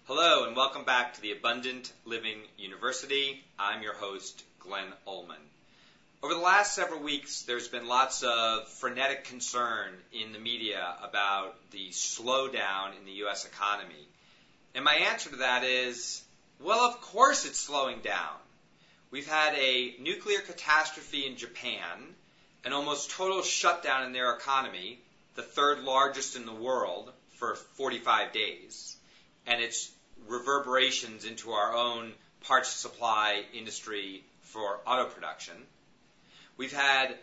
Hello and welcome back to the Abundant Living University. I'm your host, Glenn Ullman. Over the last several weeks, there's been lots of frenetic concern in the media about the slowdown in the U.S. economy. And my answer to that is, well, of course it's slowing down. We've had a nuclear catastrophe in Japan, an almost total shutdown in their economy, the third largest in the world, for 45 days. And its reverberations into our own parts supply industry for auto production. We've had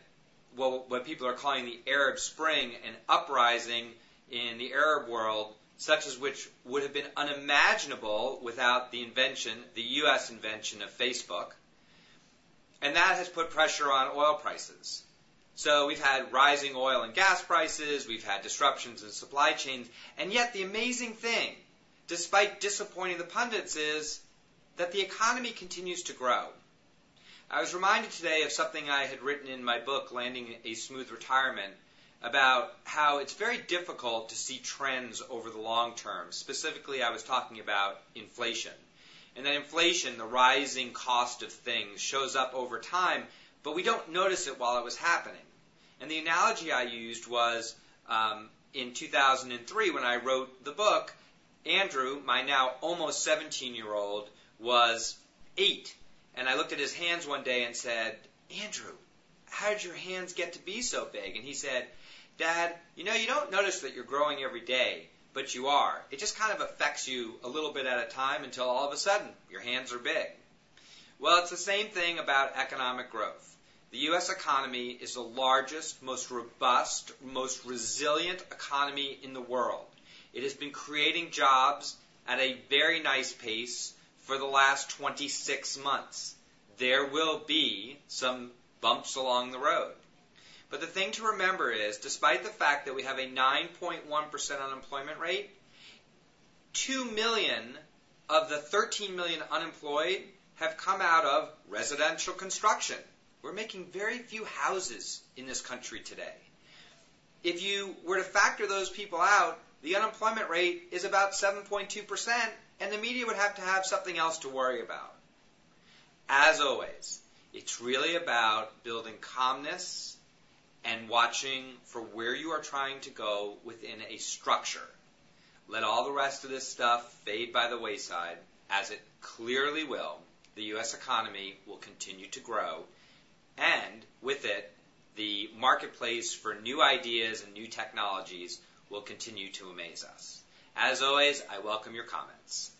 what people are calling the Arab Spring, an uprising in the Arab world, such as which would have been unimaginable without the U.S. invention of Facebook. And that has put pressure on oil prices. So we've had rising oil and gas prices, we've had disruptions in supply chains, and yet the amazing thing, despite disappointing the pundits, is that the economy continues to grow. I was reminded today of something I had written in my book, Landing a Smooth Retirement, about how it's very difficult to see trends over the long term. Specifically, I was talking about inflation. And that inflation, the rising cost of things, shows up over time, but we don't notice it while it was happening. And the analogy I used was in 2003 when I wrote the book, Andrew, my now almost 17-year-old, was 8. And I looked at his hands one day and said, Andrew, how did your hands get to be so big? And he said, Dad, you don't notice that you're growing every day, but you are. It just kind of affects you a little bit at a time until all of a sudden your hands are big. Well, it's the same thing about economic growth. The U.S. economy is the largest, most robust, most resilient economy in the world. It has been creating jobs at a very nice pace for the last 26 months. There will be some bumps along the road. But the thing to remember is, despite the fact that we have a 9.1% unemployment rate, 2 million of the 13 million unemployed have come out of residential construction. We're making very few houses in this country today. If you were to factor those people out, the unemployment rate is about 7.2%, and the media would have to have something else to worry about. As always, it's really about building calmness and watching for where you are trying to go within a structure. Let all the rest of this stuff fade by the wayside, as it clearly will. The U.S. economy will continue to grow, and with it, the marketplace for new ideas and new technologies will continue to amaze us. As always, I welcome your comments.